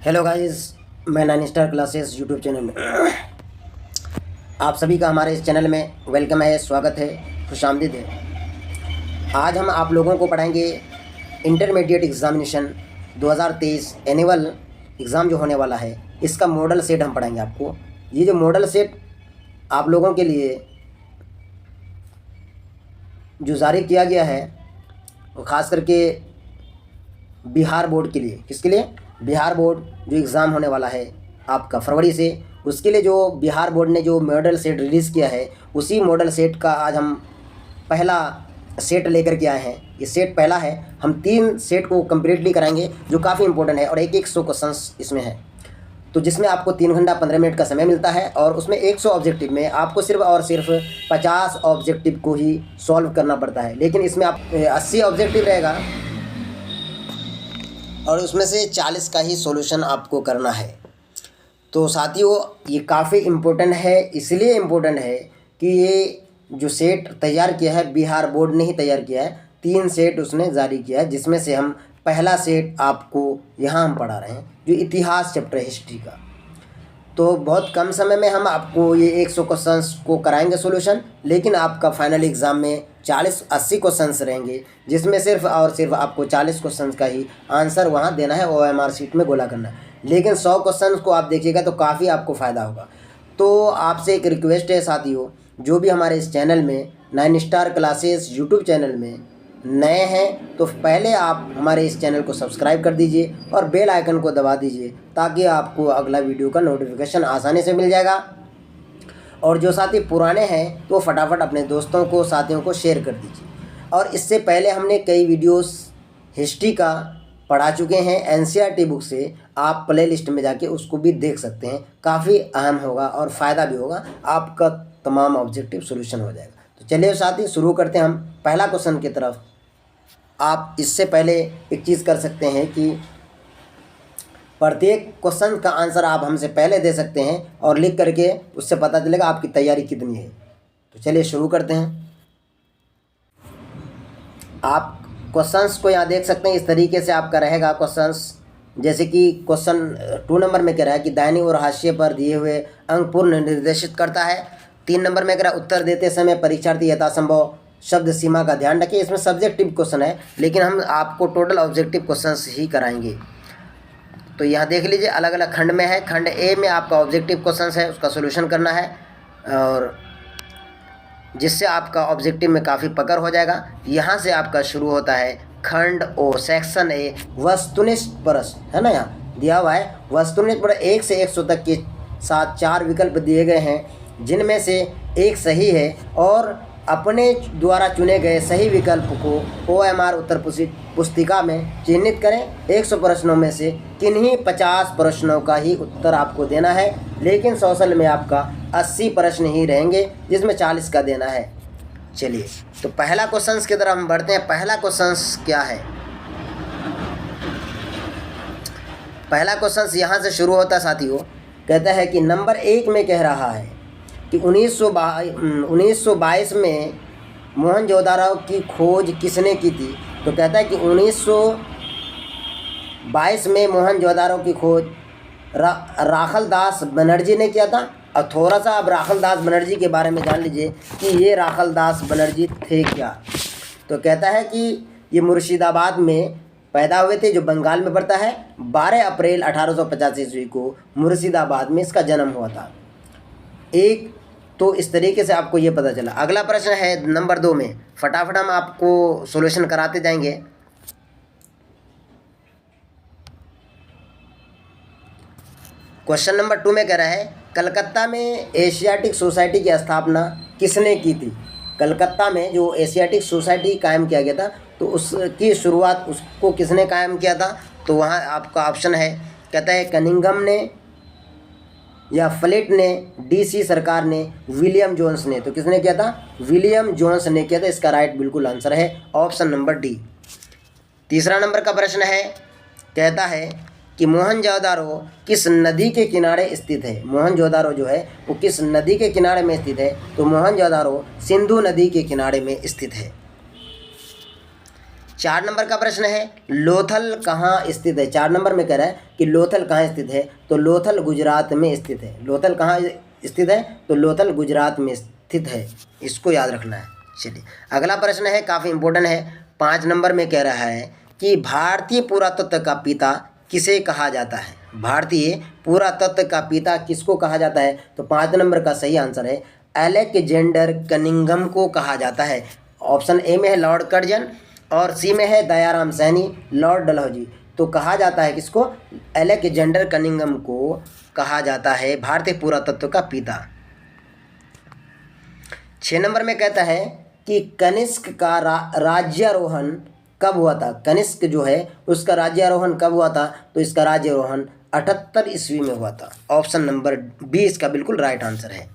Hello guys, मैं nine star classes YouTube channel में आप सभी का हमारे इस चैनल में वेलकम है, स्वागत है, खुशामदीद है। आज हम आप लोगों को पढ़ाएंगे इंटरमीडिएट एग्जामिनेशन 2023 एनुअल एग्ज़ाम जो होने वाला है, इसका मॉडल सेट हम पढ़ाएंगे आपको। ये जो मॉडल सेट आप लोगों के लिए जो जारी किया गया है वो ख़ास करके बिहार बोर्ड के लिए। किसके लिए? बिहार बोर्ड जो एग्ज़ाम होने वाला है आपका फरवरी से, उसके लिए जो बिहार बोर्ड ने जो मॉडल सेट रिलीज़ किया है, उसी मॉडल सेट का आज हम पहला सेट लेकर के आए हैं। ये सेट पहला है। हम 3 सेट को कम्प्लीटली कराएंगे जो काफ़ी इंपॉर्टेंट है और एक 100 क्वेश्चंस इसमें है, तो जिसमें आपको 3 घंटा 15 मिनट का समय मिलता है और उसमें 100 ऑब्जेक्टिव में आपको सिर्फ और सिर्फ 50 ऑब्जेक्टिव को ही सॉल्व करना पड़ता है। लेकिन इसमें आप 80 ऑब्जेक्टिव रहेगा और उसमें से 40 का ही सॉल्यूशन आपको करना है। तो साथियों, ये काफ़ी इम्पोर्टेंट है। इसलिए इम्पोर्टेंट है कि ये जो सेट तैयार किया है बिहार बोर्ड ने ही तैयार किया है। 3 सेट उसने जारी किया है, जिसमें से हम पहला सेट आपको यहाँ हम पढ़ा रहे हैं, जो इतिहास चैप्टर हिस्ट्री का। तो बहुत कम समय में हम आपको ये 100 क्वेश्चंस को कराएंगे सॉल्यूशन, लेकिन आपका फाइनल एग्ज़ाम में 40-80 क्वेश्चंस रहेंगे, जिसमें सिर्फ और सिर्फ आपको 40 क्वेश्चंस का ही आंसर वहाँ देना है, OMR शीट में गोला करना है। लेकिन 100 क्वेश्चंस को आप देखिएगा तो काफ़ी आपको फ़ायदा होगा। तो आपसे एक रिक्वेस्ट है साथियों, जो भी हमारे इस चैनल में nine star classes YouTube channel में नए हैं, तो पहले आप हमारे इस चैनल को सब्सक्राइब कर दीजिए और बेल आइकन को दबा दीजिए, ताकि आपको अगला वीडियो का नोटिफिकेशन आसानी से मिल जाएगा। और जो साथी पुराने हैं तो फटाफट अपने दोस्तों को, साथियों को शेयर कर दीजिए। और इससे पहले हमने कई वीडियोस हिस्ट्री का पढ़ा चुके हैं NCERT बुक से, आप प्ले लिस्ट में जाके उसको भी देख सकते हैं। काफ़ी अहम होगा और फ़ायदा भी होगा, आपका तमाम ऑब्जेक्टिव सोल्यूशन हो जाएगा। तो चलिए साथी, शुरू करते हैं हम पहला क्वेश्चन की तरफ। आप इससे पहले एक चीज़ कर सकते हैं कि प्रत्येक क्वेश्चन का आंसर आप हमसे पहले दे सकते हैं और लिख करके उससे पता चलेगा आपकी तैयारी कितनी है। तो चलिए शुरू करते हैं। आप क्वेश्चंस को यहाँ देख सकते हैं, इस तरीके से आपका रहेगा क्वेश्चंस। जैसे कि क्वेश्चन 2 नंबर में कह रहा है कि दाहिनी और हाशिए पर दिए हुए अंक पूर्ण निर्देशित करता है। 3 नंबर में कह रहा है उत्तर देते समय परीक्षार्थी यथासंभव शब्द सीमा का ध्यान रखिए। इसमें सब्जेक्टिव क्वेश्चन है, लेकिन हम आपको टोटल ऑब्जेक्टिव क्वेश्चंस ही कराएंगे। तो यहाँ देख लीजिए, अलग अलग खंड में है। खंड ए में आपका ऑब्जेक्टिव क्वेश्चंस है, उसका सॉल्यूशन करना है, और जिससे आपका ऑब्जेक्टिव में काफ़ी पकड़ हो जाएगा। यहाँ से आपका शुरू होता है खंड ओ, सेक्शन ए, वस्तुनिष्ठ प्रश्न है ना। यहाँ दिया हुआ है वस्तुनिष्ठ प्रश्न 1 से 100 तक के साथ 4 विकल्प दिए गए हैं, जिनमें से एक सही है, और अपने द्वारा चुने गए सही विकल्प को OMR उत्तर पुस्तिका में चिन्हित करें। 100 प्रश्नों में से किन्हीं 50 प्रश्नों का ही उत्तर आपको देना है, लेकिन सोशल में आपका 80 प्रश्न ही रहेंगे, जिसमें 40 का देना है। चलिए, तो पहला क्वेश्चन की तरफ हम बढ़ते हैं। पहला क्वेश्चन क्या है? पहला क्वेश्चन यहाँ से शुरू होता है साथियों। कहता है कि नंबर 1 में कह रहा है कि 1922 में मोहनजोदारो की खोज किसने की थी? तो कहता है कि 1922 में मोहनजोदारो की खोज राखलदास बनर्जी ने किया था। अब थोड़ा सा आप राखलदास बनर्जी के बारे में जान लीजिए कि ये राखलदास बनर्जी थे क्या। तो कहता है कि ये मुर्शिदाबाद में पैदा हुए थे, जो बंगाल में पड़ता है। 12 अप्रैल 1885 ईस्वी को मुर्शिदाबाद में इसका जन्म हुआ था। एक तो इस तरीके से आपको ये पता चला। अगला प्रश्न है नंबर 2 में, फटाफट हम आपको सॉल्यूशन कराते जाएंगे। क्वेश्चन नंबर 2 में कह रहा है कलकत्ता में एशियाटिक सोसाइटी की स्थापना किसने की थी? कलकत्ता में जो एशियाटिक सोसाइटी कायम किया गया था, तो उसकी शुरुआत उसको किसने कायम किया था? तो वहाँ आपका ऑप्शन है, कहता है कनिंघम ने, या फ्लिंट ने, DC सरकार ने, विलियम जोन्स ने। तो किसने किया था? विलियम जोन्स ने किया था। इसका राइट बिल्कुल आंसर है ऑप्शन नंबर डी। तीसरा नंबर का प्रश्न है, कहता है कि मोहनजोदारो किस नदी के किनारे स्थित है? मोहनजोदारो जो है वो किस नदी के किनारे में स्थित है? तो मोहनजोदारो सिंधु नदी के किनारे में स्थित है। 4 नंबर का प्रश्न है लोथल कहाँ स्थित है। 4 नंबर में कह रहा है कि लोथल कहाँ स्थित है, तो लोथल गुजरात में स्थित है। लोथल कहाँ स्थित है, तो लोथल गुजरात में स्थित है, इसको याद रखना है। चलिए अगला प्रश्न है, काफ़ी इंपॉर्टेंट है। 5 नंबर में कह रहा है कि भारतीय पुरातत्व का पिता किसे कहा जाता है। भारतीय पुरातत्व का पिता किसको कहा जाता है, तो 5 नंबर का सही आंसर है अलेक्जेंडर कनिंघम को कहा जाता है। ऑप्शन ए में है लॉर्ड कर्जन और सी में है दयाराम सैनी, लॉर्ड डलहौजी। तो कहा जाता है किसको, अलेक्जेंडर कनिंघम को कहा जाता है भारतीय पुरातत्व का पिता। 6 नंबर में कहता है कि कनिष्क का राज्यारोहण कब हुआ था। कनिष्क जो है उसका राज्यारोहण कब हुआ था, तो इसका राज्यारोहण 78 ईस्वी में हुआ था। ऑप्शन नंबर बी इसका बिल्कुल राइट आंसर है।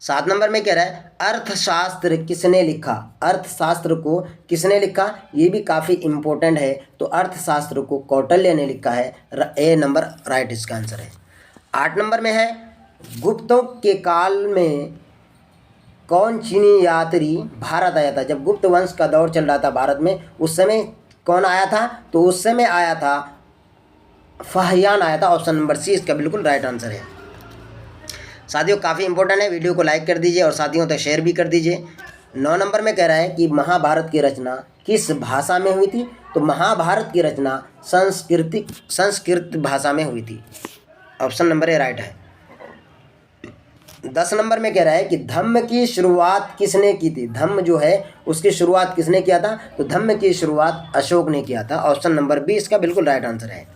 7 नंबर में कह रहा है अर्थशास्त्र किसने लिखा। अर्थशास्त्र को किसने लिखा, ये भी काफ़ी इम्पोर्टेंट है। तो अर्थशास्त्र को कौटिल्य ने लिखा है। ए नंबर राइट इसका आंसर है। 8 नंबर में है गुप्तों के काल में कौन चीनी यात्री भारत आया था। जब गुप्त वंश का दौर चल रहा था भारत में, उस समय कौन आया था, तो उस समय आया था फाहियान आया था। ऑप्शन नंबर सी इसका बिल्कुल राइट आंसर है। साथियों काफ़ी इंपॉर्टेंट है, वीडियो को लाइक कर दीजिए और साथियों तक शेयर भी कर दीजिए। 9 नंबर में कह रहा है कि महाभारत की रचना किस भाषा में हुई थी, तो महाभारत की रचना संस्कृत भाषा में हुई थी। ऑप्शन नंबर ए राइट है। 10 नंबर में कह रहा है कि धम्म की शुरुआत किसने की थी। धम्म जो है उसकी शुरुआत किसने किया था, तो धम्म की शुरुआत अशोक ने किया था। ऑप्शन नंबर बी इसका बिल्कुल राइट आंसर है।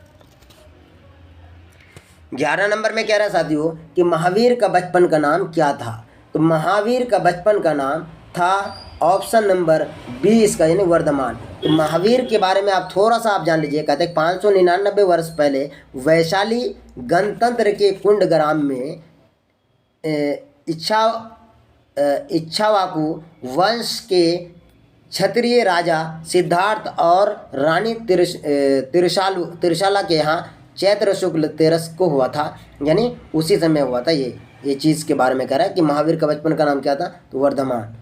11 नंबर में कह रहा है साथियों कि महावीर का बचपन का नाम क्या था, तो महावीर का बचपन का नाम था ऑप्शन नंबर बी इसका यानी वर्धमान। तो महावीर के बारे में आप थोड़ा सा आप जान लीजिए। कहते हैं 599 वर्ष पहले वैशाली गणतंत्र के कुंडग्राम में इच्छावाकु वंश के क्षत्रिय राजा सिद्धार्थ और रानी तिरशाला के यहाँ चैत्र शुक्ल 13 को हुआ था, यानी उसी समय हुआ था। ये चीज़ के बारे में कह रहा है कि महावीर का बचपन का नाम क्या था, तो वर्धमान।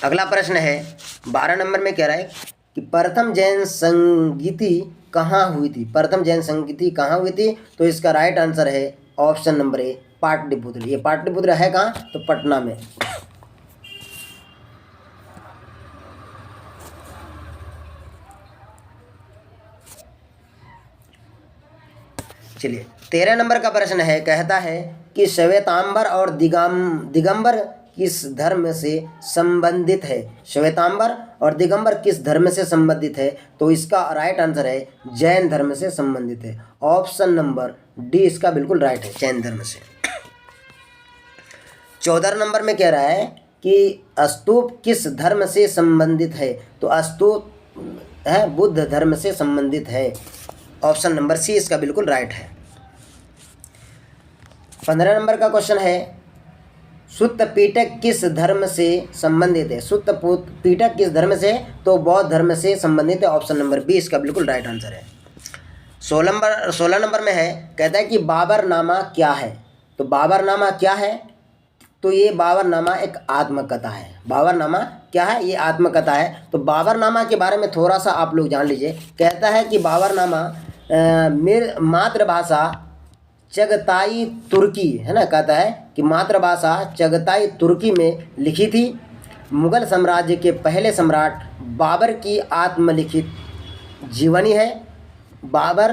अगला प्रश्न है 12 नंबर में कह रहा है कि प्रथम जैन संगीति कहाँ हुई थी। प्रथम जैन संगीति कहाँ हुई थी, तो इसका राइट आंसर है ऑप्शन नंबर ए पाटलिपुत्र। ये पाटलिपुत्र है कहाँ, तो पटना में। चलिए 13 नंबर का प्रश्न है, कहता है कि श्वेतांबर और दिगंबर किस धर्म से संबंधित है। श्वेतांबर और दिगंबर किस धर्म से संबंधित है, तो इसका राइट आंसर है जैन धर्म से संबंधित है। ऑप्शन नंबर डी इसका बिल्कुल राइट है, जैन धर्म से। 14 नंबर में कह रहा है कि स्तूप किस धर्म से संबंधित है, तो स्तूप है बुद्ध धर्म से संबंधित है। ऑप्शन नंबर सी इसका बिल्कुल राइट है। 15 नंबर का क्वेश्चन है सुत्त पीटक किस धर्म से संबंधित है। सुत्त पीटक किस धर्म से, तो बौद्ध धर्म से संबंधित है। ऑप्शन नंबर बी इसका बिल्कुल राइट आंसर है। 16 नंबर में है, कहता है कि बाबरनामा क्या है। तो बाबरनामा क्या है, तो ये बाबरनामा एक आत्मकथा है। बाबरनामा क्या है, ये आत्मकथा है। तो बाबरनामा के बारे में थोड़ा सा आप लोग जान लीजिए। कहता है कि बाबरनामा मातृभाषा चगताई तुर्की है ना, कहता है कि मातृभाषा चगताई तुर्की में लिखी थी। मुगल साम्राज्य के पहले सम्राट बाबर की आत्मलिखित जीवनी है। बाबर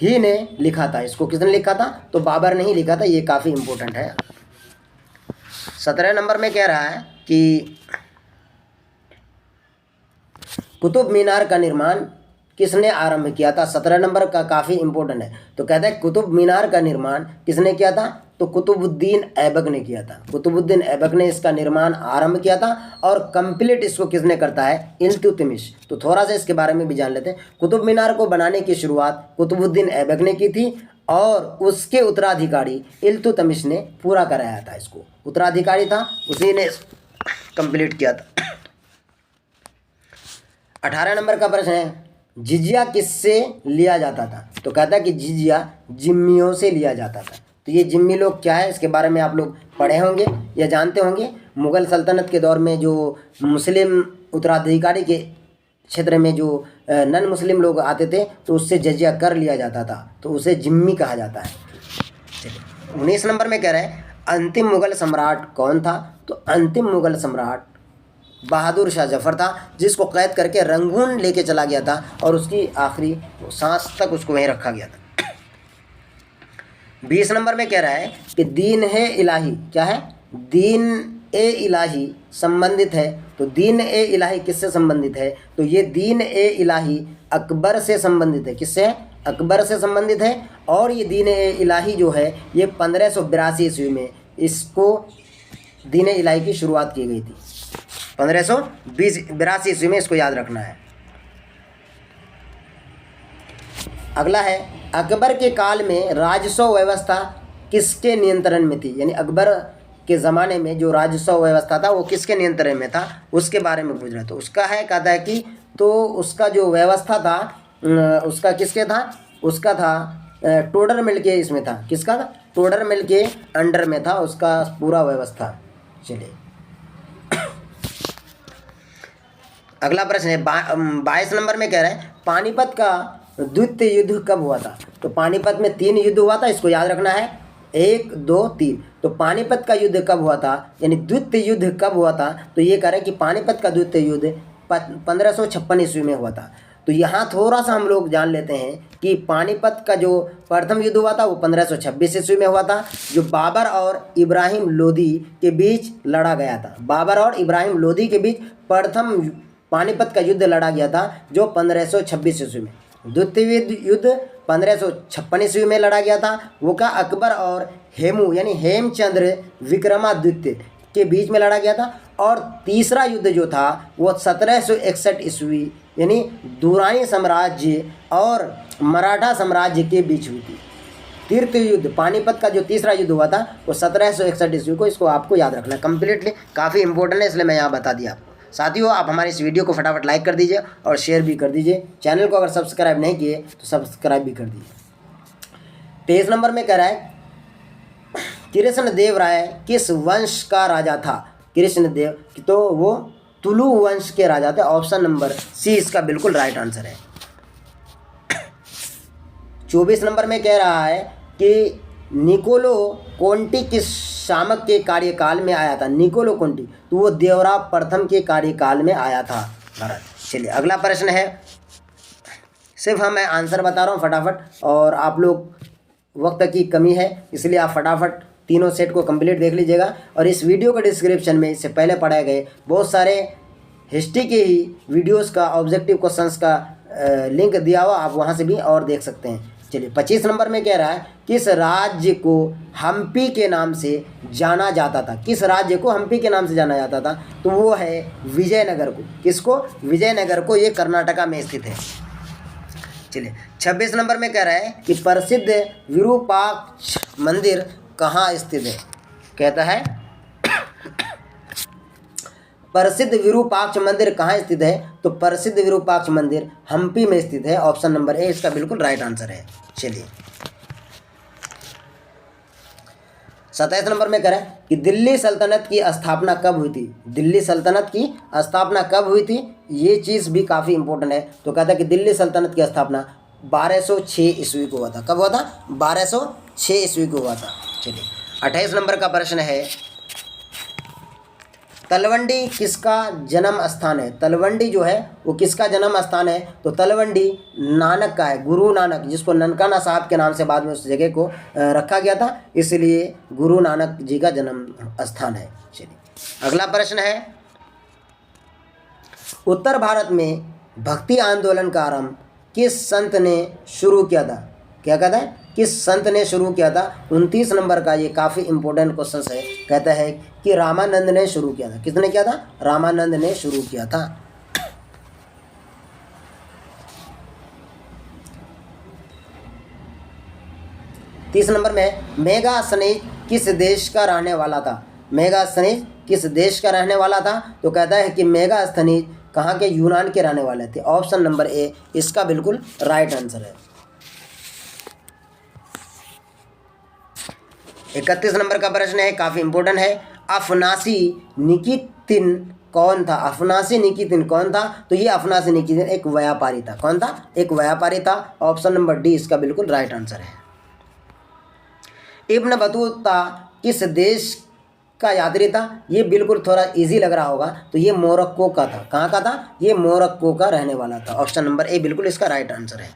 ही ने लिखा था इसको। किसने लिखा था, तो बाबर ने ही लिखा था। ये काफ़ी इम्पोर्टेंट है। 17 नंबर में कह रहा है कि कुतुब मीनार का निर्माण किसने आरंभ किया था। 17 नंबर का काफ़ी इंपॉर्टेंट है। तो कहता है कुतुब मीनार का निर्माण किसने किया था, तो कुतुबुद्दीन ऐबक ने किया था। कुतुबुद्दीन ऐबक ने इसका निर्माण आरंभ किया था और कंप्लीट इसको किसने करता है, इल्तुतमिश। तो थोड़ा सा इसके बारे में भी जान लेते हैं। कुतुब मीनार को बनाने की शुरुआत कुतुबुद्दीन ऐबक ने की थी और उसके उत्तराधिकारी इल्तुतमिश ने पूरा कराया था। इसको उत्तराधिकारी था, उसी ने कंप्लीट किया था। 18 नंबर का प्रश्न है जिजिया किससे लिया जाता था। तो कहता है कि जिजिया जिम्मियों से लिया जाता था। तो ये जिम्मी लोग क्या है, इसके बारे में आप लोग पढ़े होंगे या जानते होंगे। मुग़ल सल्तनत के दौर में जो मुस्लिम उत्तराधिकारी के क्षेत्र में जो नन मुस्लिम लोग आते थे तो उससे जजिया कर लिया जाता था, तो उसे जिम्मी कहा जाता है। चलिए 19 नंबर में कह रहा है अंतिम मुग़ल सम्राट कौन था? तो अंतिम मुग़ल सम्राट बहादुर शाह जफ़र था, जिसको कैद करके रंगून लेके चला गया था और उसकी आखिरी सांस तक उसको वहीं रखा गया था। 20 नंबर में कह रहा है कि दीन है इलाही, क्या है? दीन ए इलाही संबंधित है। तो दीन ए इलाही किससे संबंधित है? तो ये दीन ए इलाही अकबर से संबंधित है। किससे? अकबर से संबंधित है। और ये दीन ए इलाही जो है ये 1582 ईस्वी में इसको दीन ए इलाही की शुरुआत की गई थी। 1582 ईस्वी में, इसको याद रखना है। अगला है अकबर के काल में राजस्व व्यवस्था किसके नियंत्रण में थी? यानी अकबर के ज़माने में जो राजस्व व्यवस्था था वो किसके नियंत्रण में था, उसके बारे में पूछ रहा है। तो उसका है, कहता है कि तो उसका जो व्यवस्था था उसका किसके था? उसका था टोडर मिल के इसमें था। किसका था? टोडर मिल के अंडर में था उसका पूरा व्यवस्था। चलिए अगला प्रश्न है 22 नंबर में कह रहा है पानीपत का द्वितीय युद्ध कब हुआ था? तो पानीपत में 3 युद्ध हुआ था, इसको याद रखना है, 1, 2, 3। तो पानीपत का युद्ध कब हुआ था, यानी द्वितीय युद्ध कब हुआ था? तो ये कह रहे हैं कि पानीपत का द्वितीय युद्ध 1556 ईस्वी में हुआ था। तो यहाँ थोड़ा सा हम लोग जान लेते हैं कि पानीपत का जो प्रथम युद्ध हुआ था वो 1526 ईस्वी में हुआ था, जो बाबर और इब्राहिम लोदी के बीच लड़ा गया था। बाबर और इब्राहिम लोदी के बीच प्रथम पानीपत का युद्ध लड़ा गया था, जो 1526 ईस्वी में। द्वितीय युद्ध 1556 ईस्वी में लड़ा गया था, वो का अकबर और हेमू यानी हेमचंद्र विक्रमादित्य के बीच में लड़ा गया था। और तीसरा युद्ध जो था वो 1761 ईस्वी यानी दुरानी साम्राज्य और मराठा साम्राज्य के बीच हुई थी। तृतीय युद्ध पानीपत का जो तीसरा युद्ध हुआ था वो 1761 ईस्वी को, इसको आपको याद रखना है कंप्लीटली, काफ़ी इंपॉर्टेंट है, इसलिए मैं यहाँ बता दिया आपको। साथियों आप हमारे इस वीडियो को फटाफट लाइक कर दीजिए और शेयर भी कर दीजिए। चैनल को अगर सब्सक्राइब नहीं किए तो सब्सक्राइब भी कर दीजिए। 23 नंबर में कह रहा है कृष्णदेव राय किस वंश का राजा था? कृष्णदेव, तो वो तुलु वंश के राजा थे। ऑप्शन नंबर सी इसका बिल्कुल राइट आंसर है। 24 नंबर में कह रहा है कि निकोलो कोंटी किस शासक के कार्यकाल में आया था? निकोलो कोंटी, तो वो देवराव प्रथम के कार्यकाल में आया था भारत। चलिए अगला प्रश्न है, सिर्फ मैं आंसर बता रहा हूँ फटाफट, और आप लोग वक्त की कमी है इसलिए आप फटाफट तीनों सेट को कंप्लीट देख लीजिएगा। और इस वीडियो के डिस्क्रिप्शन में इससे पहले पढ़ाए गए बहुत सारे हिस्ट्री के ही वीडियोस का ऑब्जेक्टिव क्वेश्चंस का लिंक दिया हुआ, आप वहाँ से भी और देख सकते हैं। चलिए 25 नंबर में कह रहा है किस राज्य को हम्पी के नाम से जाना जाता था? किस राज्य को हम्पी के नाम से जाना जाता था? तो वो है विजयनगर को। किसको? विजयनगर को, ये कर्नाटका में स्थित है। चलिए 26 नंबर में कह रहा है कि प्रसिद्ध विरूपाक्ष मंदिर कहाँ स्थित है? कहता है प्रसिद्ध विरूपाक्ष मंदिर कहाँ स्थित है? तो प्रसिद्ध विरूपाक्ष मंदिर हम्पी में स्थित है। ऑप्शन नंबर ए इसका बिल्कुल राइट आंसर है। चलिए 27 नंबर में कह रहा है कि दिल्ली सल्तनत की स्थापना कब हुई थी? दिल्ली सल्तनत की स्थापना कब हुई थी? ये चीज़ भी काफ़ी इंपॉर्टेंट है। तो कहता है कि दिल्ली सल्तनत की स्थापना 1206 ईस्वी को हुआ था। कब हुआ था? 1206 ईस्वी को हुआ था। चलिए 28 नंबर का प्रश्न है तलवंडी किसका जन्म स्थान है? तलवंडी जो है वो किसका जन्म स्थान है? तो तलवंडी नानक का है, गुरु नानक, जिसको ननकाना साहब के नाम से बाद में उस जगह को रखा गया था, इसलिए गुरु नानक जी का जन्म स्थान है। चलिए अगला प्रश्न है उत्तर भारत में भक्ति आंदोलन का आरंभ किस संत ने शुरू किया था? क्या कहता है? किस संत ने शुरू किया था? 29 नंबर का ये काफ़ी इंपॉर्टेंट क्वेश्चन है। कहता है कि रामानंद ने शुरू किया था। किसने किया था? रामानंद ने शुरू किया था। तीस नंबर में मेगास्थनीज किस देश का रहने वाला था? मेगास्थनीज किस देश का रहने वाला था? तो कहता है कि मेगास्थनीज कहाँ के? यूनान के रहने वाले थे। ऑप्शन नंबर ए इसका बिल्कुल राइट आंसर है। 31 नंबर का प्रश्न है, काफ़ी इंपॉर्टेंट है। अफनासी निकितिन कौन था? अफनासी निकितिन कौन था? तो ये अफनासी निकितिन एक व्यापारी था। कौन था? एक व्यापारी था। ऑप्शन नंबर डी इसका बिल्कुल राइट आंसर है। इब्न बतूता किस देश का यात्री था? ये बिल्कुल थोड़ा इजी लग रहा होगा। तो ये मोरक्को का था। कहाँ का था? ये मोरक्को का रहने वाला था। ऑप्शन नंबर ए बिल्कुल इसका राइट आंसर है।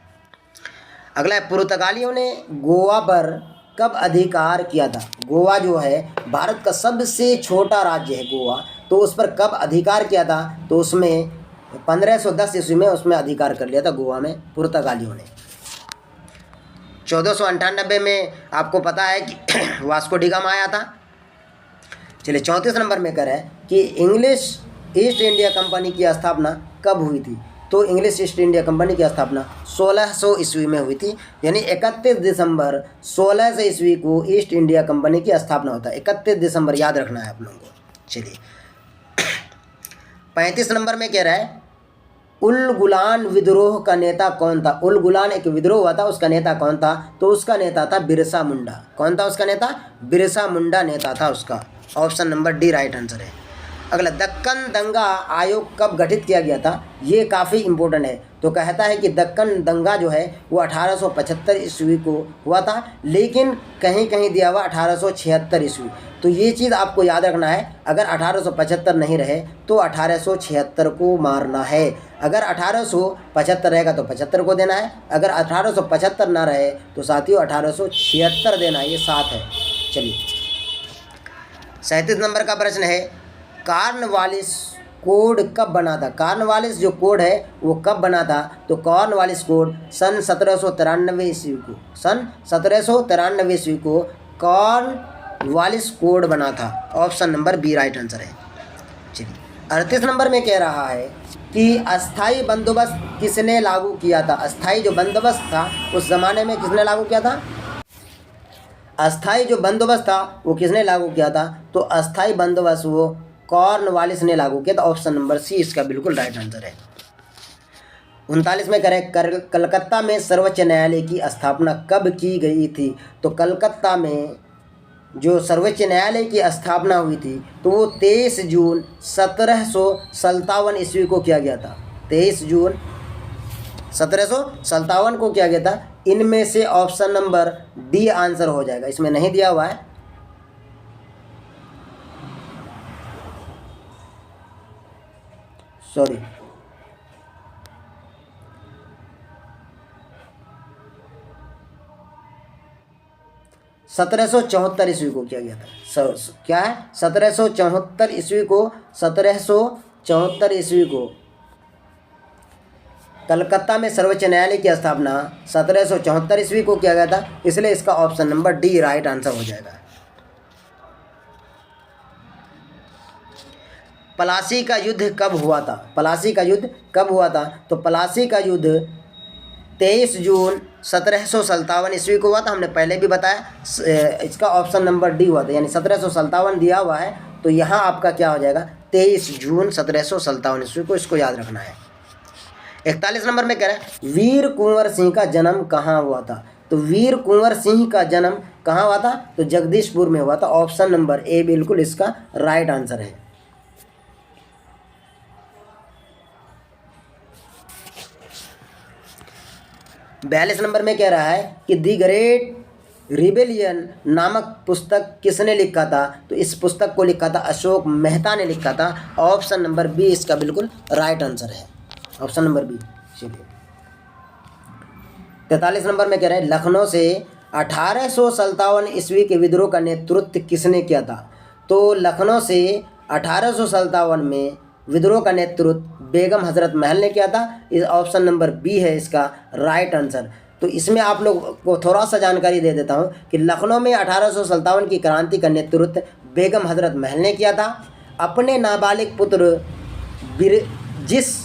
अगला है, पुर्तगालियों ने गोवा पर कब अधिकार किया था? गोवा जो है भारत का सबसे छोटा राज्य है गोवा, तो उस पर कब अधिकार किया था? तो उसमें 1510 ईस्वी में उसमें अधिकार कर लिया था गोवा में पुर्तगालियों ने। 1498 में आपको पता है कि वास्को डी गामा आया था। चलिए 34 नंबर में कर है कि इंग्लिश ईस्ट इंडिया कंपनी की स्थापना कब हुई थी? तो इंग्लिश ईस्ट इंडिया कंपनी की स्थापना 1600 ईस्वी में हुई थी। यानी 31 दिसंबर 1600 ईस्वी को ईस्ट इंडिया कंपनी की स्थापना होता है। 31 दिसंबर याद रखना है आप लोगों को। चलिए 35 नंबर में कह रहा है, उल गुलान विद्रोह का नेता कौन था? उल गुलान एक विद्रोह हुआ था, उसका नेता कौन था? तो उसका नेता था बिरसा मुंडा। कौन था उसका नेता? बिरसा मुंडा नेता था उसका। Option number D right answer है। अगला, दक्कन दंगा आयोग कब गठित किया गया था? ये काफ़ी इम्पोर्टेंट है। तो कहता है कि दक्कन दंगा जो है वो 1875 ईस्वी को हुआ था, लेकिन कहीं कहीं दिया हुआ 1876 ईस्वी। तो ये चीज़ आपको याद रखना है। अगर 1875 नहीं रहे तो 1876 को मारना है। अगर 1875 रहेगा तो 75 को देना है। अगर 1875 ना रहे तो साथियों 1876 देना है। ये 7 है। चलिए 37 नंबर का प्रश्न है, कॉर्नवालिस कोड कब बना था? कॉर्नवालिस जो कोड है वो कब बना था? तो कॉर्नवालिस कोड सन 1793 ईस्वी को, सन 1793 ईस्वी को कॉर्नवालिस कोड बना था। Option number B right answer है। चलिए 38 नंबर में कह रहा है कि अस्थाई बंदोबस्त किसने लागू किया था? अस्थाई जो बंदोबस्त था उस ज़माने में किसने लागू किया था? अस्थाई जो बंदोबस्त था वो किसने लागू किया था? तो अस्थाई बंदोबस्त वो कॉर्नवालिस ने लागू किया था। ऑप्शन नंबर सी इसका बिल्कुल राइट आंसर है। 39 में करें, कलकत्ता में सर्वोच्च न्यायालय की स्थापना कब की गई थी? तो कलकत्ता में जो सर्वोच्च न्यायालय की स्थापना हुई थी तो वो 23 जून 1757 ईस्वी को किया गया था। 23 जून 1757 को किया गया था। इनमें से ऑप्शन नंबर डी आंसर हो जाएगा, इसमें नहीं दिया हुआ है। सॉरी, सत्रह ईस्वी को किया गया था। क्या है? 1774 ईस्वी को, 1774 ईस्वी को कलकत्ता में सर्वोच्च न्यायालय की स्थापना 1774 ईस्वी को किया गया था। इसलिए इसका option number D right answer हो जाएगा। प्लासी का युद्ध कब हुआ था? प्लासी का युद्ध कब हुआ था? तो प्लासी का युद्ध 23 जून 1757 ईस्वी को हुआ था। हमने पहले भी बताया, इसका ऑप्शन नंबर डी हुआ था। यानी 1757 दिया हुआ है तो यहाँ आपका क्या हो जाएगा? 23 जून 1757 ईस्वी को, इसको याद रखना है। 41 नंबर में कह रहा है, वीर कुंवर सिंह का जन्म कहाँ हुआ था? तो वीर कुंवर सिंह का जन्म कहाँ हुआ था? तो जगदीशपुर में हुआ था। ऑप्शन नंबर ए बिल्कुल इसका राइट आंसर है। बयालीस नंबर में कह रहा है कि दी ग्रेट रिबेलियन नामक पुस्तक किसने लिखा था? तो इस पुस्तक को लिखा था अशोक मेहता ने लिखा था। ऑप्शन नंबर बी इसका बिल्कुल राइट आंसर है। Option number B. चलिए 43 नंबर में कह रहे हैं, लखनऊ से 1857 ईस्वी के विद्रोह का नेतृत्व किसने किया था? तो लखनऊ से 1857 में विद्रोह का नेतृत्व बेगम हजरत महल ने किया था। इस ऑप्शन नंबर बी है इसका राइट आंसर। तो इसमें आप लोग को थोड़ा सा जानकारी दे देता हूँ कि लखनऊ में 1857 की क्रांति का नेतृत्व बेगम हजरत महल ने किया था। अपने नाबालिग पुत्र बिरजिस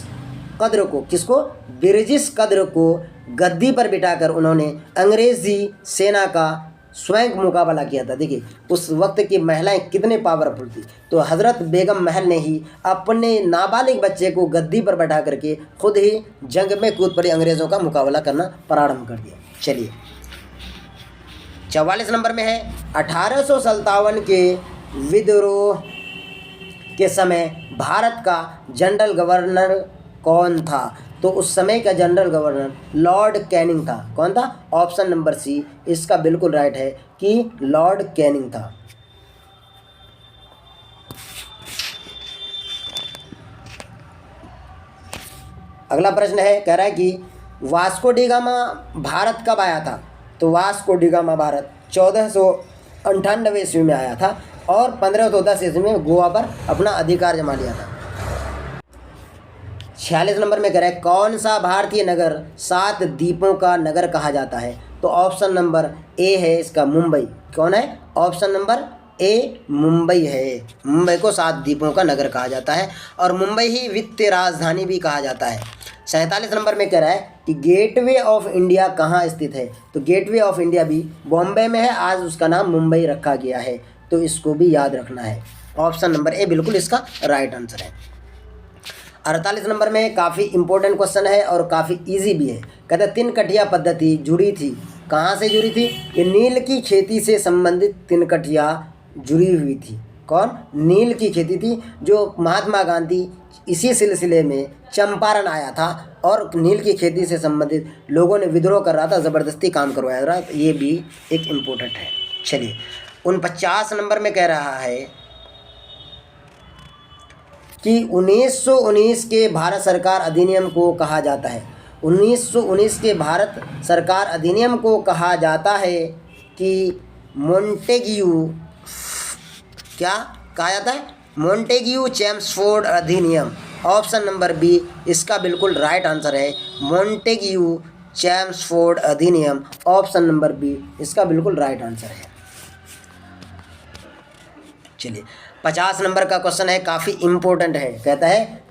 कद्र को, किसको? बिरजिस कद्र को गद्दी पर बिठाकर उन्होंने अंग्रेज़ी सेना का स्वयं मुकाबला किया था। देखिए उस वक्त की महिलाएं कितने पावरफुल थी। तो हज़रत बेगम महल ने ही अपने नाबालिग बच्चे को गद्दी पर बैठा करके खुद ही जंग में कूद पड़ी, अंग्रेज़ों का मुकाबला करना प्रारंभ कर दिया। चलिए 44 नंबर में है, 1857 के विद्रोह के समय भारत का जनरल गवर्नर कौन था? तो उस समय का जनरल गवर्नर लॉर्ड कैनिंग था। कौन था? ऑप्शन नंबर सी इसका बिल्कुल राइट है कि लॉर्ड कैनिंग था। अगला प्रश्न है, कह रहा है कि वास्को डी गामा भारत कब आया था? तो वास्को डी गामा भारत 1498 ईस्वी में आया था और 1510 ईस्वी में गोवा पर अपना अधिकार जमा लिया था। 46 नंबर में कह रहा है, कौन सा भारतीय नगर 7 द्वीपों का नगर कहा जाता है? तो ऑप्शन नंबर ए है इसका मुंबई। कौन है? ऑप्शन नंबर ए मुंबई है। मुंबई को 7 द्वीपों का नगर कहा जाता है और मुंबई ही वित्तीय राजधानी भी कहा जाता है। 47 नंबर में कह रहा है कि गेटवे ऑफ इंडिया कहाँ स्थित है? तो गेटवे ऑफ इंडिया भी बॉम्बे में है, आज उसका नाम मुंबई रखा गया है, तो इसको भी याद रखना है। ऑप्शन नंबर ए बिल्कुल इसका राइट आंसर है। 48 नंबर में काफ़ी इंपॉर्टेंट क्वेश्चन है और काफ़ी इजी भी है। कहते हैं 3 कठिया पद्धति जुड़ी थी। कहाँ से जुड़ी थी? ये नील की खेती से संबंधित 3 कठिया जुड़ी हुई थी। कौन? नील की खेती थी, जो महात्मा गांधी इसी सिलसिले में चंपारण आया था और नील की खेती से संबंधित लोगों ने विद्रोह कर रहा था, ज़बरदस्ती काम करवाया रहा, तो ये भी एक इम्पोर्टेंट है। चलिए 49 नंबर में कह रहा है कि 1919 के भारत सरकार अधिनियम को कहा जाता है। 1919 के भारत सरकार अधिनियम को कहा जाता है कि मोंटेग्यू, क्या कहा जाता है? मोंटेग्यू चेम्सफोर्ड अधिनियम। ऑप्शन नंबर बी इसका बिल्कुल राइट आंसर है, मोंटेग्यू चेम्सफोर्ड अधिनियम। ऑप्शन नंबर बी इसका बिल्कुल राइट आंसर है। चलिए 50 नंबर का क्वेश्चन है, काफ़ी इम्पोर्टेंट है। कहता है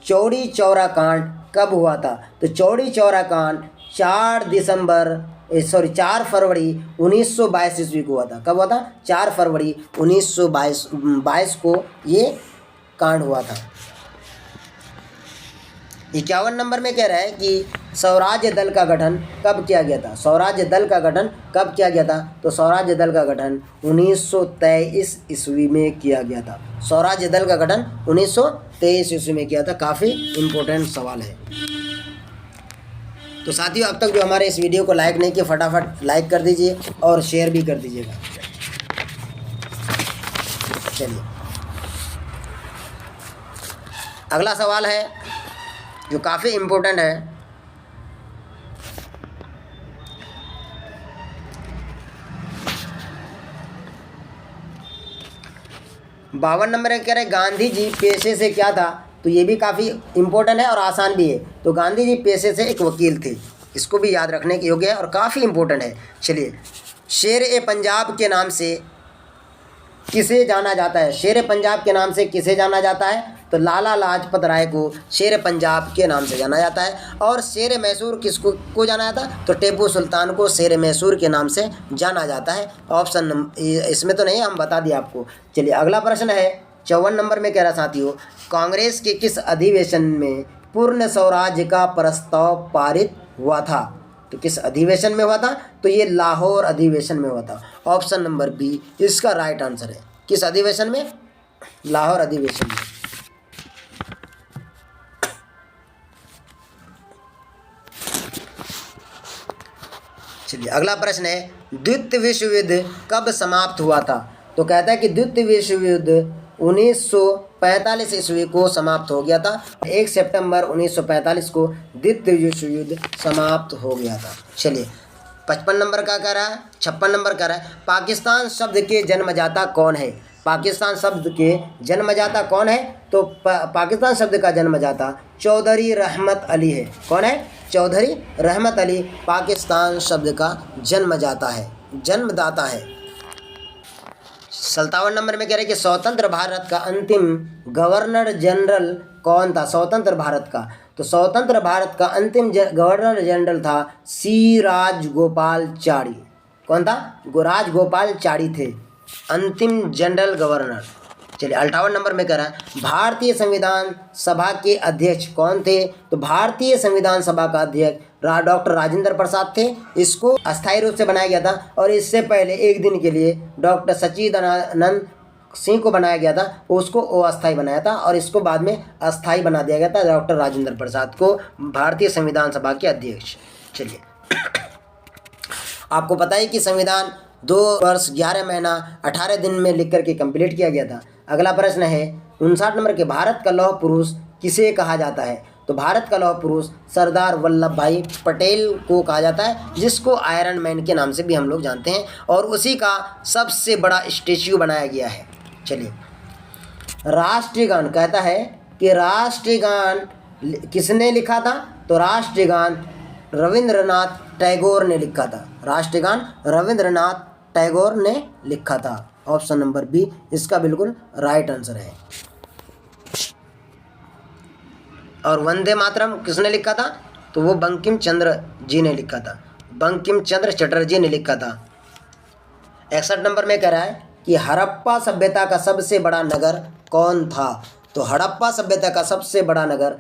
चौरी चौरा कांड कब हुआ था? तो चौरी चौरा कांड 4 फरवरी 1922 ईस्वी को हुआ था। कब हुआ था? 4 फरवरी 1922 को ये कांड हुआ था। 51 नंबर में कह रहा है कि स्वराज्य दल का गठन कब किया गया था? स्वराज्य दल का गठन कब किया गया था? तो स्वराज्य दल का गठन 1923 ईस्वी में किया गया था। स्वराज्य दल का गठन 1923 ईस्वी में किया था। काफ़ी इम्पोर्टेंट सवाल है। तो साथियों, अब तक जो हमारे इस वीडियो को लाइक नहीं किया, फटाफट लाइक कर दीजिए और शेयर भी कर दीजिएगा। चलिए अगला सवाल है जो काफ़ी इम्पोर्टेंट है। बावन नंबर कह रहे गांधी जी पेशे से क्या था? तो ये भी काफ़ी इम्पोर्टेंट है और आसान भी है। तो गांधी जी पेशे से एक वकील थे। इसको भी याद रखने के योग्य है और काफ़ी इम्पोर्टेंट है। चलिए, शेर ए पंजाब के नाम से किसे जाना जाता है? शेर पंजाब के नाम से किसे जाना जाता है? तो लाला लाजपत राय को शेर पंजाब के नाम से जाना जाता है। और शेर मैसूर किसको को जाना जाता है? तो टीपू सुल्तान को शेर मैसूर के नाम से जाना जाता है। ऑप्शन इसमें तो नहीं, हम बता दिए आपको। चलिए अगला प्रश्न है 54 नंबर में कह रहा साथियों, कांग्रेस के किस अधिवेशन में पूर्ण स्वराज्य का प्रस्ताव पारित हुआ था? तो किस अधिवेशन में हुआ था? तो ये लाहौर अधिवेशन में हुआ था। ऑप्शन नंबर बी इसका राइट आंसर है। किस अधिवेशन में? लाहौर अधिवेशन में। चलिए अगला प्रश्न है, द्वितीय विश्व युद्ध कब समाप्त हुआ था? तो कहता है कि द्वितीय विश्व युद्ध 1945 ईस्वी को समाप्त हो गया था। 1 सितंबर 1945 को द्वितीय विश्व युद्ध समाप्त हो गया था। चलिए 55 नंबर का कह रहा है, 56 नंबर कह रहा है, पाकिस्तान शब्द के जन्मदाता कौन है? पाकिस्तान शब्द के जन्मदाता कौन है? तो पाकिस्तान शब्द का जन्मदाता चौधरी रहमत अली है। कौन है? चौधरी रहमत अली पाकिस्तान शब्द का जन्मदाता है। 57 नंबर में कह रहे हैं कि स्वतंत्र भारत का अंतिम गवर्नर जनरल कौन था? स्वतंत्र भारत का, तो स्वतंत्र भारत का अंतिम गवर्नर जनरल था सी राजगोपालाचारी। कौन था? राजगोपालाचारी थे अंतिम जनरल गवर्नर। चलिए 58 नंबर में कह रहा है, भारतीय संविधान सभा के अध्यक्ष कौन थे? तो भारतीय संविधान सभा का अध्यक्ष डॉक्टर राजेंद्र प्रसाद थे। इसको अस्थायी रूप से बनाया गया था और इससे पहले एक दिन के लिए डॉक्टर सच्चिदानंद सिंह को बनाया गया था उसको अस्थायी बनाया था और इसको बाद में अस्थायी बना दिया गया था डॉक्टर राजेंद्र प्रसाद को भारतीय संविधान सभा के अध्यक्ष। चलिए, आपको पता है कि संविधान 2 वर्ष 11 महीना 18 दिन में लिख करके कंप्लीट किया गया था। अगला प्रश्न है 59 नंबर के, भारत का लौह पुरुष किसे कहा जाता है? तो भारत का लौह पुरुष सरदार वल्लभ भाई पटेल को कहा जाता है, जिसको आयरन मैन के नाम से भी हम लोग जानते हैं, और उसी का सबसे बड़ा स्टेच्यू बनाया गया है। चलिए, राष्ट्रीय गान कहता है कि राष्ट्रीय गान किसने लिखा था? तो राष्ट्रीय गान रविंद्रनाथ टैगोर ने लिखा था। राष्ट्रीय गान रविंद्रनाथ टैगोर ने लिखा था। ऑप्शन नंबर बी इसका बिल्कुल राइट आंसर है। और वंदे मातरम किसने लिखा था? तो वो बंकिम चंद्र जी ने लिखा था। बंकिम चंद्र चटर्जी ने लिखा था। 61 नंबर में कह रहा है कि हड़प्पा सभ्यता का सबसे बड़ा नगर कौन था? तो हड़प्पा सभ्यता का सबसे बड़ा नगर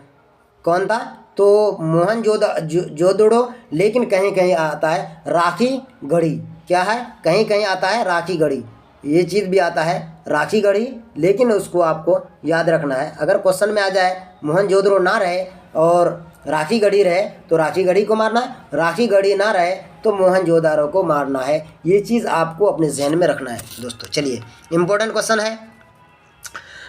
कौन था? तो मोहनजोदड़ो, लेकिन कहीं कहीं आता है राखी गढ़ी। क्या है? कहीं कहीं आता है राखी गढ़ी, ये चीज़ भी आता है राखी गढ़ी, लेकिन उसको आपको याद रखना है। अगर क्वेश्चन में आ जाए मोहनजोदड़ो ना रहे और राखी गढ़ी रहे तो राखी गढ़ी को मारना है, राखी गढ़ी ना रहे तो मोहनजोदड़ो को मारना है। ये चीज़ आपको अपने जहन में रखना है दोस्तों। चलिए, इम्पोर्टेंट क्वेश्चन है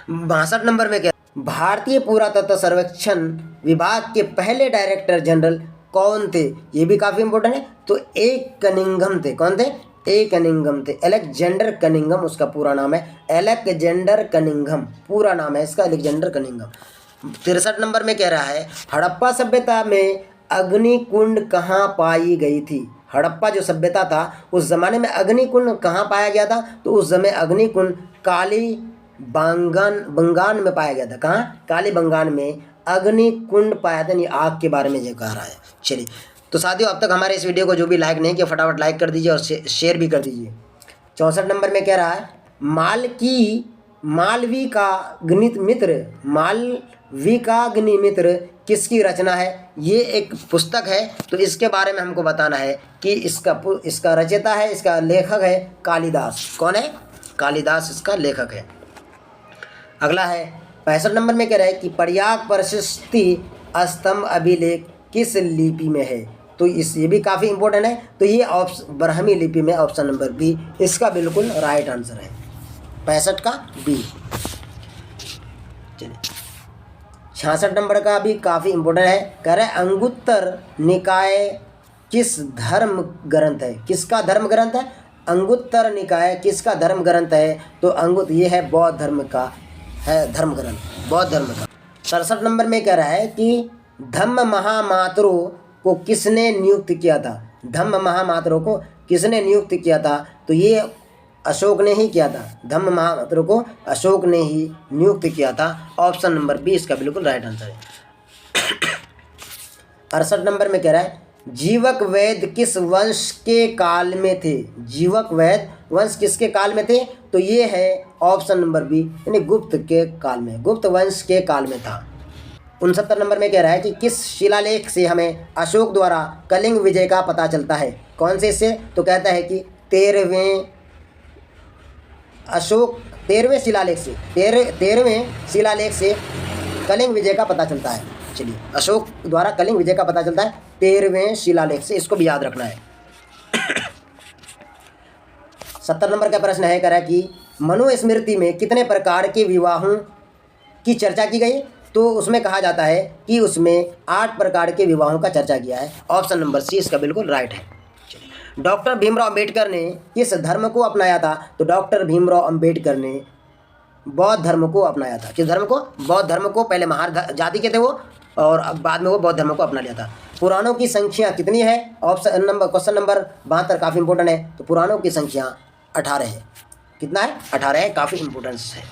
62 नंबर में। क्या भारतीय पुरातत्व सर्वेक्षण विभाग के पहले डायरेक्टर जनरल कौन थे? ये भी काफ़ी इंपॉर्टेंट है। तो एक कनिंघम थे। कौन थे? ए कनिंघम थे। अलेक्जेंडर कनिंघम उसका पूरा नाम है। अलेक्जेंडर कनिंघम पूरा नाम है इसका, अलेक्जेंडर कनिंघम। 63 नंबर में कह रहा है हड़प्पा सभ्यता में अग्निकुंड कहाँ पाई गई थी? हड़प्पा जो सभ्यता था उस ज़माने में अग्निकुंड कहाँ पाया गया था? तो उस समय अग्निकुंड काली बंगान में पाया गया था। कहाँ? काली बंगान में अग्निकुंड पाया था। नहीं, आग के बारे में ये कह रहा है। चलिए, तो साथियों, अब तक हमारे इस वीडियो को जो भी लाइक नहीं किया फटाफट लाइक कर दीजिए और शेयर भी कर दीजिए। 64 नंबर में कह रहा है मालविकाग्निमित्र किसकी रचना है? ये एक पुस्तक है, तो इसके बारे में हमको बताना है कि इसका रचयिता है, इसका लेखक है कालिदास। कौन है? कालिदास इसका लेखक है। अगला है 65 नंबर में कह रहा है कि प्रयाग प्रशस्ति स्तंभ अभिलेख किस लिपि में है? तो ये भी काफ़ी इंपॉर्टेंट है। तो ये ब्राह्मी लिपि में, ऑप्शन नंबर बी इसका बिल्कुल राइट आंसर है। 65 का बी। चलिए, 66 नंबर का भी काफ़ी इंपॉर्टेंट है। कह रहे अंगुत्तर निकाय किस धर्म ग्रंथ है? किसका धर्म ग्रंथ है? अंगुत्तर निकाय किसका धर्म ग्रंथ है? तो ये है बौद्ध धर्म का है धर्म ग्रंथ, बौद्ध धर्म का। 67 नंबर में कह रहा है कि धम्म महामात्रो को किसने नियुक्त किया था? धम्म महामात्रो को किसने नियुक्त किया था? तो ये अशोक ने ही किया था। धम्म महामात्रो को अशोक ने ही नियुक्त किया था। ऑप्शन नंबर बी इसका बिल्कुल राइट आंसर है। 68 नंबर में कह रहा है जीवक वैद्य किस वंश के काल में थे? जीवक वैद्य वंश किसके काल में थे? तो ये है ऑप्शन नंबर बी, यानी गुप्त के काल में, गुप्त वंश के काल में था। 69 नंबर में कह रहा है कि किस शिलालेख से हमें अशोक द्वारा कलिंग विजय का पता चलता है? कौन से से? तो कहता है कि 13वें शिलालेख से कलिंग विजय का पता चलता है। चलिए, अशोक द्वारा कलिंग विजय का पता चलता है 13वें शिलालेख से, इसको भी याद रखना है। 70 नंबर का प्रश्न है, कह रहा है कि मनुस्मृति में कितने प्रकार के विवाहों की चर्चा की गई? तो उसमें कहा जाता है कि उसमें 8 प्रकार के विवाहों का चर्चा किया है। ऑप्शन नंबर सी इसका बिल्कुल राइट है। डॉक्टर भीमराव अंबेडकर ने किस धर्म को अपनाया था? तो डॉक्टर भीमराव अंबेडकर ने बौद्ध धर्म को अपनाया था। किस धर्म को? बौद्ध धर्म को। पहले महार जाति के थे वो, और अब बाद में वो बौद्ध धर्म को अपना लिया था। पुराणों की संख्या क्योंकि है? क्वेश्चन नंबर 72 काफ़ी इंपॉर्टेंट है। तो पुराणों की संख्या 18 है। कितना है? 18 है। काफ़ी इंपॉर्टेंस है।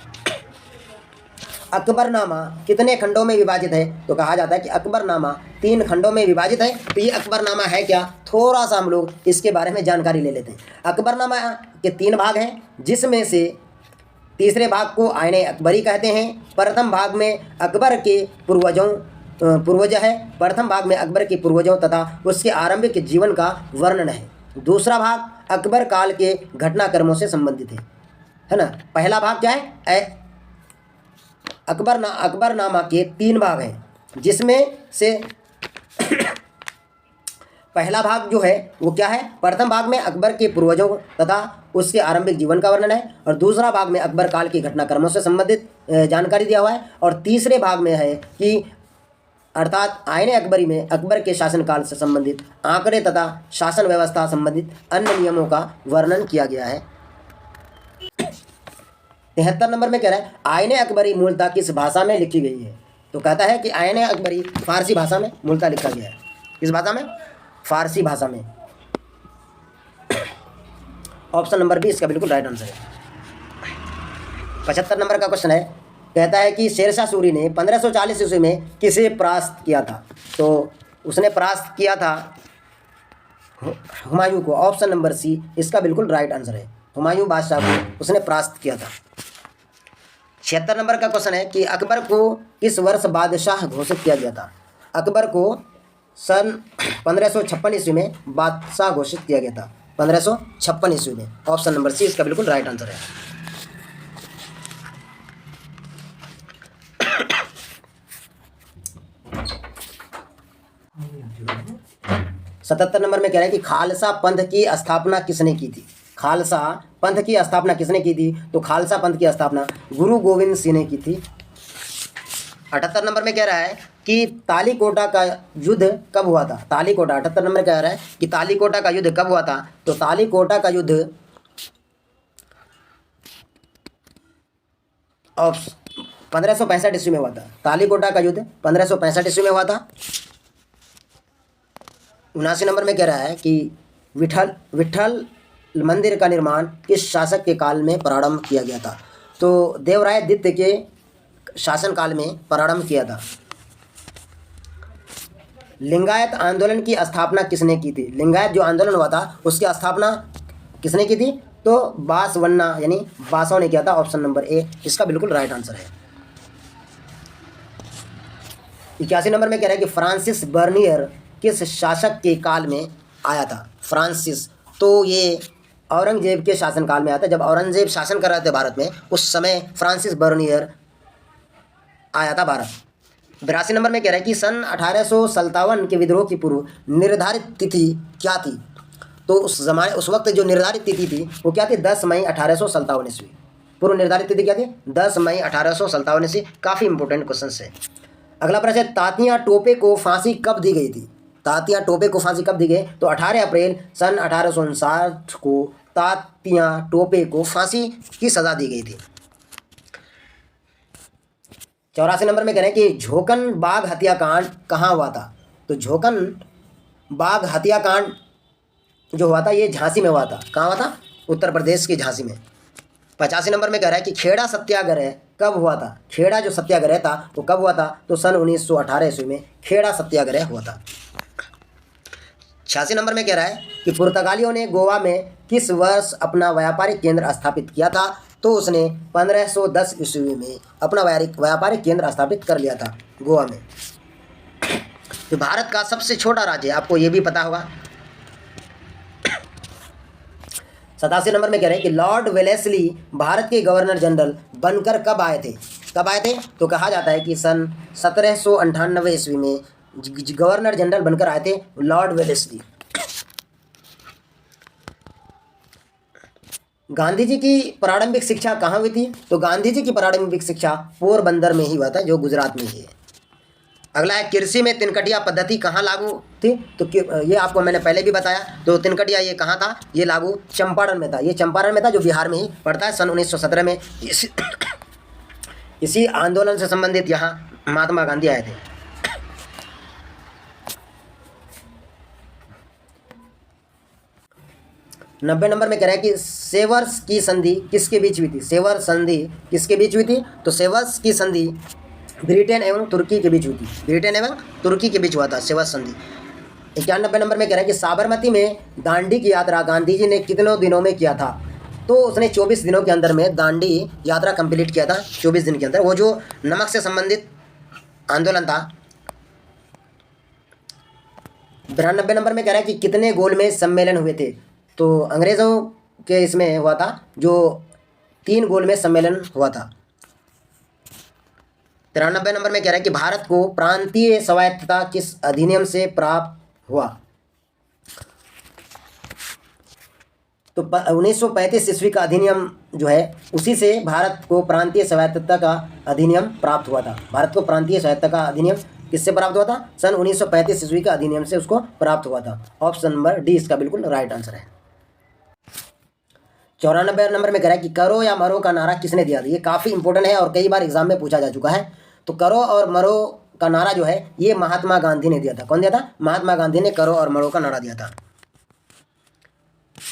अकबरनामा कितने खंडों में विभाजित है? तो कहा जाता है कि अकबरनामा 3 खंडों में विभाजित है। तो ये अकबरनामा है क्या? थोड़ा सा हम लोग इसके बारे में जानकारी ले लेते हैं। अकबरनामा के 3 भाग हैं, जिसमें से तीसरे भाग को आईने अकबरी कहते हैं। प्रथम भाग में अकबर के पूर्वज है। प्रथम भाग में अकबर के पूर्वजों तथा उसके आरंभिक जीवन का वर्णन है। दूसरा भाग अकबर काल के घटनाक्रमों से संबंधित है। है ना। पहला भाग क्या है, अकबरनामा के 3 भाग हैं, जिसमें से पहला भाग जो है वो क्या है, प्रथम भाग में अकबर के पूर्वजों तथा उसके आरंभिक जीवन का वर्णन है, और दूसरा भाग में अकबर काल के घटनाक्रमों से संबंधित जानकारी दिया हुआ है, और तीसरे भाग में है कि अर्थात आईने अकबरी में अकबर के शासनकाल से संबंधित आंकड़े तथा शासन व्यवस्था संबंधित अन्य नियमों का वर्णन किया गया है। 73 नंबर में कह रहा है आईने अकबरी मूलतः किस भाषा में लिखी गई है। तो कहता है कि आईने अकबरी फारसी भाषा में मूलतः लिखा गया है। किस भाषा में, फारसी भाषा में। ऑप्शन नंबर बी इसका बिल्कुल राइट आंसर है। 75 नंबर का क्वेश्चन है, कहता है कि शेरशाह सूरी ने 1540 ईस्वी में किसे परास्त किया था। तो उसने परास्त किया था हुमायूं को। ऑप्शन नंबर सी इसका बिल्कुल राइट आंसर है। हुमायूं बादशाह को उसने परास्त किया था। 76 नंबर का क्वेश्चन है कि अकबर को किस वर्ष बादशाह घोषित किया गया था। अकबर को सन 1556 ईस्वी में बादशाह घोषित किया गया था, 1556 ईस्वी में। ऑप्शन नंबर सी इसका बिल्कुल राइट आंसर है। 77 नंबर में कह रहा है कि खालसा पंथ की स्थापना किसने की थी। खालसा पंथ की स्थापना किसने की थी। तो खालसा पंथ की स्थापना गुरु गोविंद सिंह ने की थी। 78 नंबर में कह रहा है कि तालीकोटा का युद्ध कब हुआ था। तालीकोटा 78 नंबर कह रहा है कि तालीकोटा का युद्ध कब हुआ था। तो तालीकोटा का युद्ध 1565 ईस्वी में हुआ था। तालीकोटा का युद्ध 1565 ईस्वी में हुआ था। 79 नंबर में कह रहा है कि विठल मंदिर का निर्माण किस शासक के काल में प्रारंभ किया गया था। तो देवराय द्वितीय के शासनकाल में प्रारंभ किया था। लिंगायत आंदोलन की स्थापना किसने की थी। लिंगायत जो आंदोलन हुआ था उसकी स्थापना किसने की थी। तो बासवन्ना यानी बासव ने किया था। ऑप्शन नंबर ए इसका बिल्कुल राइट आंसर है। 81 नंबर में कह रहा है कि फ्रांसिस बर्नियर किस शासक के काल में आया था। फ्रांसिस तो ये औरंगजेब के शासनकाल में आया था। जब औरंगजेब शासन कर रहे थे भारत में, उस समय फ्रांसिस बर्नियर आया था भारत। 82 नंबर में कह रहा है कि सन 1857 के विद्रोह की पूर्व निर्धारित तिथि क्या थी। तो उस वक्त जो निर्धारित तिथि थी वो क्या थी, 10 मई 1857 ईस्वी। पूर्व निर्धारित तिथि क्या थी, 10 मई 1857 ईस्वी। काफ़ी इंपॉर्टेंट क्वेश्चन है। अगला प्रश्न है तात्या टोपे को फांसी कब दी गई थी। तात्या टोपे को फांसी कब दी गई। तो 18 अप्रैल सन 1859 को तात्या टोपे को फांसी की सजा दी गई थी। 84 नंबर में कह रहे हैं कि झोकन बाग हत्याकांड कहाँ हुआ था। तो झोकन बाग हत्याकांड जो हुआ था ये झांसी में हुआ था। कहाँ हुआ था, उत्तर प्रदेश के झांसी में। 85 नंबर में कह रहा है कि खेड़ा सत्याग्रह कब हुआ था। खेड़ा जो सत्याग्रह था वो कब हुआ था। तो सन 1918 ईस्वी में खेड़ा सत्याग्रह हुआ था। 86 नंबर में कह रहा है कि पुर्तगालियों ने गोवा में किस वर्ष अपना व्यापारिक केंद्र स्थापित किया था। तो उसने 1510 ईस्वी में अपना व्यापारिक केंद्र स्थापित कर लिया था गोवा में। तो भारत का सबसे छोटा राज्य, आपको ये भी पता होगा। 87 नंबर में कह रहे हैं कि लॉर्ड वेलेस्ली भारत के गवर्नर जनरल बनकर कब आए थे। कब आए थे। तो कहा जाता है कि सन 1798 ईस्वी में गवर्नर जनरल बनकर आए थे लॉर्ड वेलेस्ली। गांधी जी की प्रारंभिक शिक्षा कहाँ हुई थी। तो गांधी जी की प्रारंभिक शिक्षा पोरबंदर में ही हुआ था, जो गुजरात में ही है। अगला है कृषि में तिनकटिया पद्धति कहाँ लागू थी। तो ये आपको मैंने पहले भी बताया। तो तिनकटिया ये कहाँ था, ये लागू चंपारण में था। ये चंपारण में था जो बिहार में ही पड़ता है। सन 1917 में इसी आंदोलन से संबंधित यहाँ महात्मा गांधी आए थे। नब्बे नंबर में कह रहा है कि सेवर्स की संधि किसके बीच हुई थी। सेवर संधि किसके बीच हुई थी। तो सेवर्स की संधि ब्रिटेन एवं तुर्की के बीच हुई थी। ब्रिटेन एवं तुर्की के बीच हुआ था सेवर्स संधि। 91 नंबर में कह रहा है कि साबरमती में दांडी की यात्रा गांधी जी ने कितनों दिनों में किया था। तो उसने 24 दिनों के अंदर में दांडी यात्रा कंप्लीट किया था। 24 दिन के अंदर। वो जो नमक से संबंधित आंदोलन था। 92 नंबर में कह रहा है कि कितने गोलमेज सम्मेलन हुए थे। तो अंग्रेज़ों के इसमें हुआ था जो 3 गोल में सम्मेलन हुआ था। 93 नंबर में कह रहा है कि भारत को प्रांतीय स्वायत्तता किस अधिनियम से प्राप्त हुआ। तो 1935 ईस्वी का अधिनियम जो है उसी से भारत को प्रांतीय स्वायत्तता का अधिनियम प्राप्त हुआ था। भारत को प्रांतीय स्वायत्तता का अधिनियम किससे प्राप्त हुआ था? सन 1935 ईस्वी का अधिनियम से उसको प्राप्त हुआ था। ऑप्शन नंबर डी इसका बिल्कुल राइट आंसर है। 94 नंबर में कह रहा है कि करो या मरो का नारा किसने दिया था। ये काफ़ी इंपॉर्टेंट है और कई बार एग्जाम में पूछा जा चुका है। तो करो और मरो का नारा जो है ये महात्मा गांधी ने दिया था। कौन दिया था? महात्मा गांधी ने करो और मरो का नारा दिया था।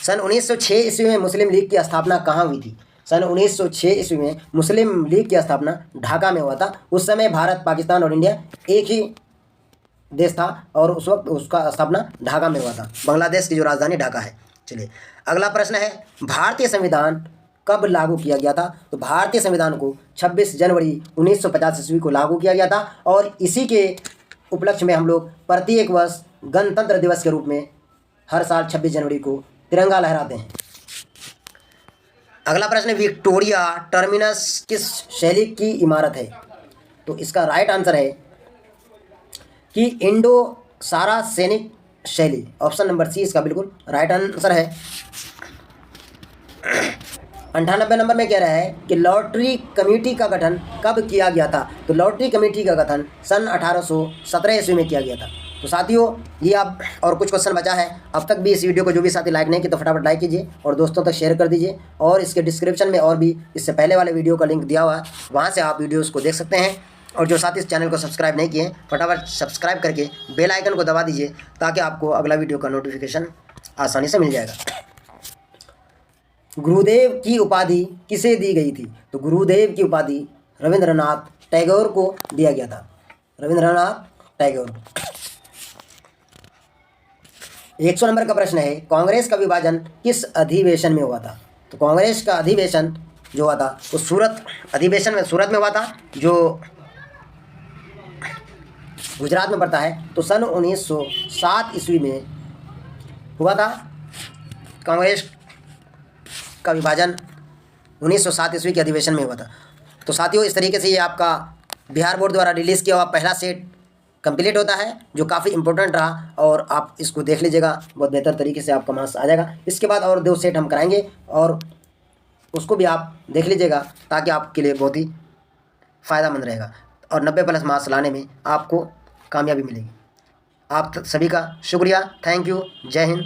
सन 1906 ईस्वी में मुस्लिम लीग की स्थापना कहाँ हुई थी? सन 1906 ईस्वी में मुस्लिम लीग की स्थापना ढाका में हुआ था। उस समय भारत, पाकिस्तान और इंडिया एक ही देश था और उस वक्त उसका स्थापना ढाका में हुआ था। बांग्लादेश की जो राजधानी ढाका है। चलिए अगला प्रश्न है, भारतीय संविधान कब लागू किया गया था? तो भारतीय संविधान को 26 जनवरी 1950 ईस्वी को लागू किया गया था और इसी के उपलक्ष्य में हम लोग प्रत्येक वर्ष गणतंत्र दिवस के रूप में हर साल 26 जनवरी को तिरंगा लहराते हैं। अगला प्रश्न, विक्टोरिया टर्मिनस किस शैली की इमारत है? तो इसका राइट आंसर है कि इंडो सारासेनिक शैली। ऑप्शन नंबर सी इसका बिल्कुल राइट आंसर है। 98 नंबर में कह रहा है कि लॉटरी कमेटी का गठन कब किया गया था? तो लॉटरी कमेटी का गठन सन 1817 ईस्वी में किया गया था। तो साथियों ये आप और कुछ क्वेश्चन बचा है। अब तक भी इस वीडियो को जो भी साथी लाइक नहीं किया तो फटाफट लाइक कीजिए और दोस्तों तक शेयर कर दीजिए। और इसके डिस्क्रिप्शन में और भी इससे पहले वाले वीडियो का लिंक दिया हुआ है, वहाँ से आप वीडियोज़ को देख सकते हैं। और जो साथी इस चैनल को सब्सक्राइब नहीं किए फटाफट सब्सक्राइब करके बेल आइकन को दबा दीजिए ताकि आपको अगला वीडियो का नोटिफिकेशन आसानी से मिल जाएगा। गुरुदेव की उपाधि किसे दी गई थी? तो गुरुदेव की उपाधि रविंद्रनाथ टैगोर को दिया गया था। रविंद्रनाथ टैगोर। 100 नंबर का प्रश्न है, कांग्रेस का विभाजन किस अधिवेशन में हुआ था? तो कांग्रेस का अधिवेशन जो हुआ था वो सूरत अधिवेशन में सूरत में हुआ था, जो गुजरात में पड़ता है। तो सन 1907 ईस्वी में हुआ था कांग्रेस का विभाजन। 1907 ईस्वी के अधिवेशन में हुआ था। तो साथियों इस तरीके से ये आपका बिहार बोर्ड द्वारा रिलीज़ किया हुआ पहला सेट कंप्लीट होता है, जो काफ़ी इंपॉर्टेंट रहा और आप इसको देख लीजिएगा, बहुत बेहतर तरीके से आपका मार्क्स आ जाएगा। इसके बाद और 2 सेट हम कराएंगे और उसको भी आप देख लीजिएगा ताकि आपके लिए बहुत ही फ़ायदामंद रहेगा और 90+ मार्क्स लाने में आपको कामयाबी मिलेगी। आप सभी का शुक्रिया। Thank you. जय हिंद।